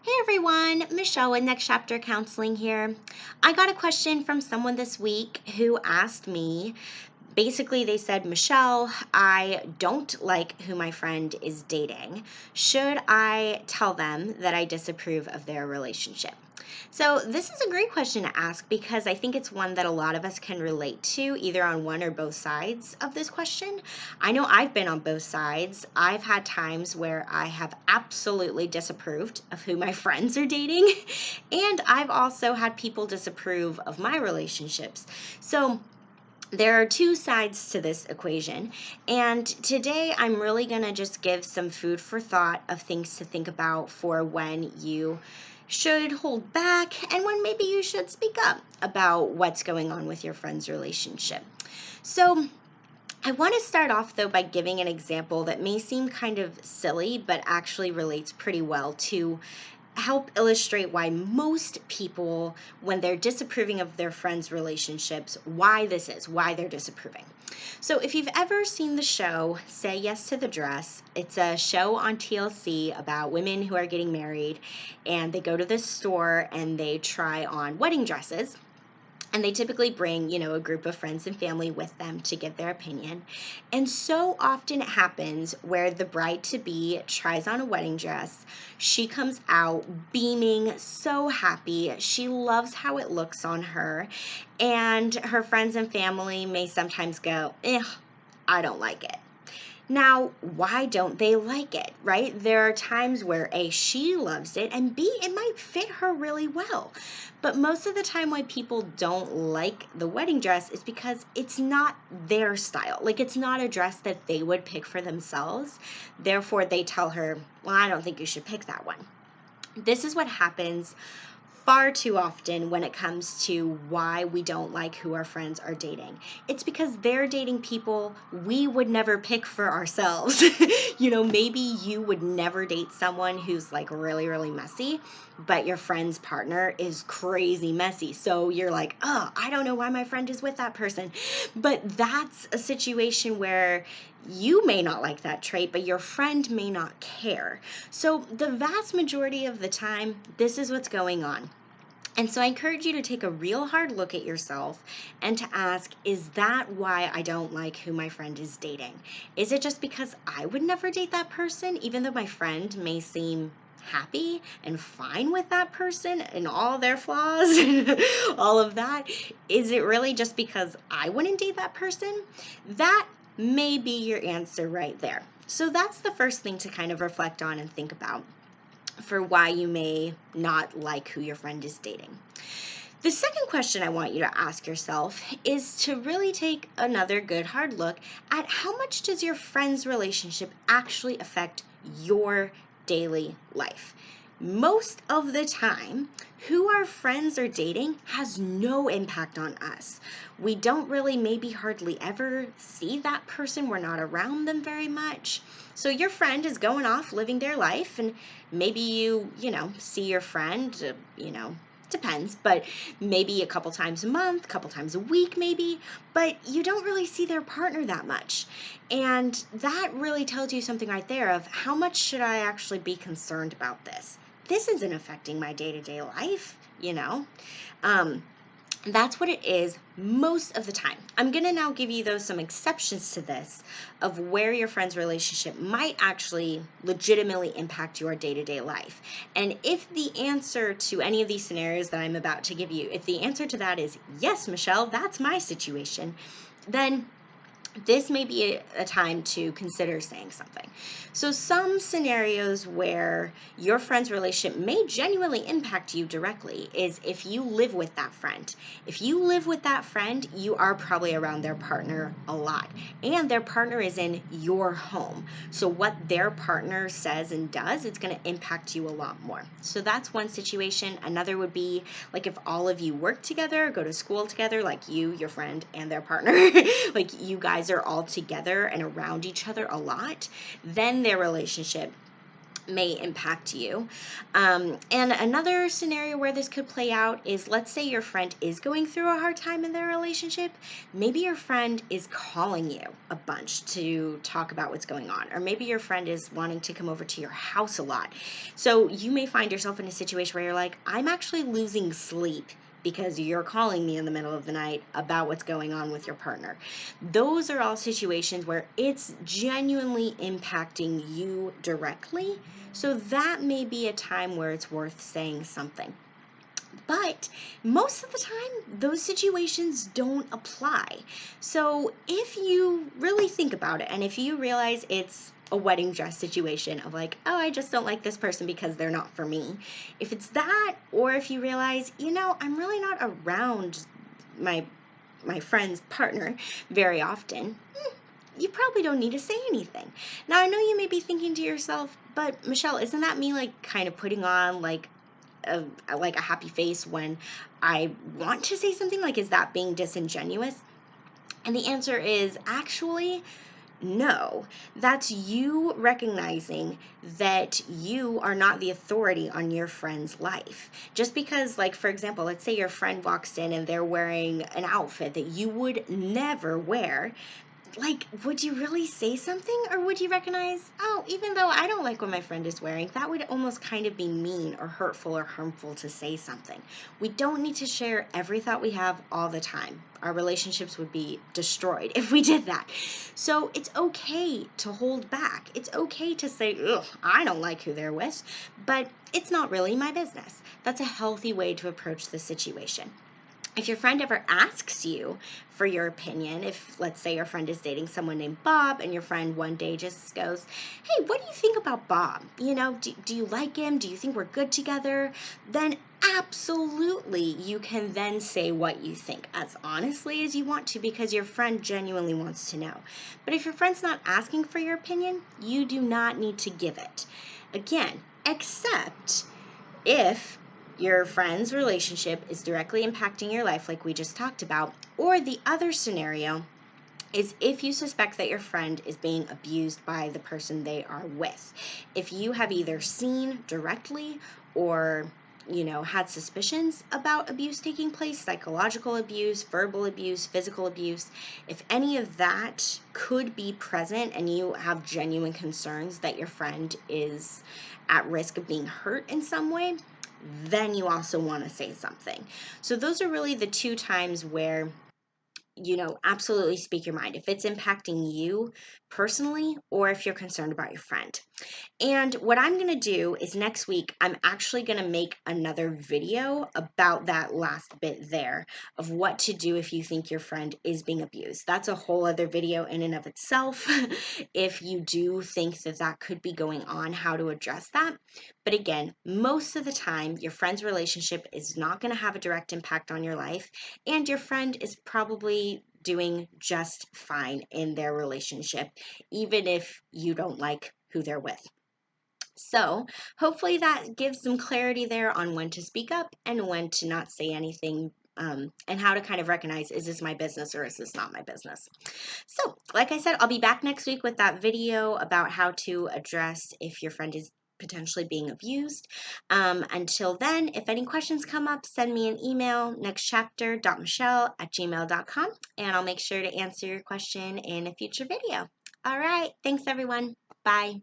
Hey everyone, Michelle with Next Chapter Counseling here. I got a question from someone this week who asked me, basically they said, Michelle, I don't like who my friend is dating. Should I tell them that I disapprove of their relationship? So this is a great question to ask because I think it's one that a lot of us can relate to, either on one or both sides of this question. I know I've been on both sides. I've had times where I have absolutely disapproved of who my friends are dating, and I've also had people disapprove of my relationships. So there are two sides to this equation, and today I'm really going to just give some food for thought of things to think about for when you should hold back and when maybe you should speak up about what's going on with your friend's relationship. So I want to start off though by giving an example that may seem kind of silly but actually relates pretty well to help illustrate why most people, when they're disapproving of their friends' relationships, why they're disapproving. So if you've ever seen the show Say Yes to the Dress, it's a show on TLC about women who are getting married, and they go to this store and they try on wedding dresses. And they typically bring, a group of friends and family with them to give their opinion. And so often it happens where the bride-to-be tries on a wedding dress. She comes out beaming, so happy. She loves how it looks on her. And her friends and family may sometimes go, I don't like it. Now, why don't they like it, right? There are times where A, she loves it, and B, it might fit her really well. But most of the time why people don't like the wedding dress is because it's not their style. Like, it's not a dress that they would pick for themselves. Therefore, they tell her, well, I don't think you should pick that one. This is what happens far too often when it comes to why we don't like who our friends are dating. It's because they're dating people we would never pick for ourselves. Maybe you would never date someone who's like really, really messy, but your friend's partner is crazy messy. So you're like, oh, I don't know why my friend is with that person. But that's a situation where you may not like that trait, but your friend may not care. So the vast majority of the time, this is what's going on. And so I encourage you to take a real hard look at yourself and to ask, is that why I don't like who my friend is dating? Is it just because I would never date that person, even though my friend may seem happy and fine with that person and all their flaws and all of that? Is it really just because I wouldn't date that person? That may be your answer right there. So that's the first thing to kind of reflect on and think about for why you may not like who your friend is dating. The second question I want you to ask yourself is to really take another good hard look at how much does your friend's relationship actually affect your daily life. Most of the time, who our friends are dating has no impact on us. We don't really, maybe hardly ever see that person. We're not around them very much. So your friend is going off living their life, and maybe you see your friend, depends, but maybe a couple times a month, a couple times a week maybe, but you don't really see their partner that much. And that really tells you something right there of how much should I actually be concerned about this? This isn't affecting my day-to-day life, That's what it is most of the time. I'm going to now give you, though, some exceptions to this of where your friend's relationship might actually legitimately impact your day-to-day life. And if the answer to any of these scenarios that I'm about to give you, if the answer to that is, yes, Michelle, that's my situation, then this may be a time to consider saying something. So some scenarios where your friend's relationship may genuinely impact you directly is if you live with that friend. If you live with that friend, you are probably around their partner a lot, and their partner is in your home. So what their partner says and does, it's going to impact you a lot more. So that's one situation. Another would be like if all of you work together, go to school together, like you, your friend, and their partner, like you guys are all together and around each other a lot, then their relationship may impact you. And another scenario where this could play out is, let's say your friend is going through a hard time in their relationship. Maybe your friend is calling you a bunch to talk about what's going on, or maybe your friend is wanting to come over to your house a lot. So you may find yourself in a situation where you're like, I'm actually losing sleep because you're calling me in the middle of the night about what's going on with your partner. Those are all situations where it's genuinely impacting you directly. So that may be a time where it's worth saying something. But most of the time, those situations don't apply. So if you really think about it, and if you realize it's a wedding dress situation of like, oh, I just don't like this person because they're not for me. If it's that, or if you realize, I'm really not around my my friend's partner very often, you probably don't need to say anything. Now, I know you may be thinking to yourself, but Michelle, isn't that me like kind of putting on like a happy face when I want to say something? Like, is that being disingenuous? And the answer is actually no. That's you recognizing that you are not the authority on your friend's life. Just because, like, for example, let's say your friend walks in and they're wearing an outfit that you would never wear. Like, would you really say something, or would you recognize, oh, even though I don't like what my friend is wearing, that would almost kind of be mean or hurtful or harmful to say something? We don't need to share every thought we have all the time. Our relationships would be destroyed if we did that. So it's okay to hold back. It's okay to say, ugh, I don't like who they're with, but it's not really my business. That's a healthy way to approach the situation. If your friend ever asks you for your opinion, if let's say your friend is dating someone named Bob and your friend one day just goes, hey, what do you think about Bob? Do you like him? Do you think we're good together? Then absolutely you can then say what you think as honestly as you want to, because your friend genuinely wants to know. But if your friend's not asking for your opinion, you do not need to give it. Again, except if your friend's relationship is directly impacting your life, like we just talked about, or the other scenario is if you suspect that your friend is being abused by the person they are with. If you have either seen directly or had suspicions about abuse taking place, psychological abuse, verbal abuse, physical abuse, if any of that could be present and you have genuine concerns that your friend is at risk of being hurt in some way, then you also want to say something. So those are really the two times where absolutely speak your mind, if it's impacting you personally or if you're concerned about your friend. And what I'm going to do is next week, I'm actually going to make another video about that last bit there of what to do if you think your friend is being abused. That's a whole other video in and of itself. If you do think that that could be going on, how to address that. But again, most of the time, your friend's relationship is not going to have a direct impact on your life, and your friend is probably doing just fine in their relationship, even if you don't like who they're with. So hopefully that gives some clarity there on when to speak up and when to not say anything, and how to kind of recognize, is this my business or is this not my business? So like I said, I'll be back next week with that video about how to address if your friend is potentially being abused. Until then, if any questions come up, send me an email, nextchapter.michelle@gmail.com, and I'll make sure to answer your question in a future video. All right, thanks everyone. Bye.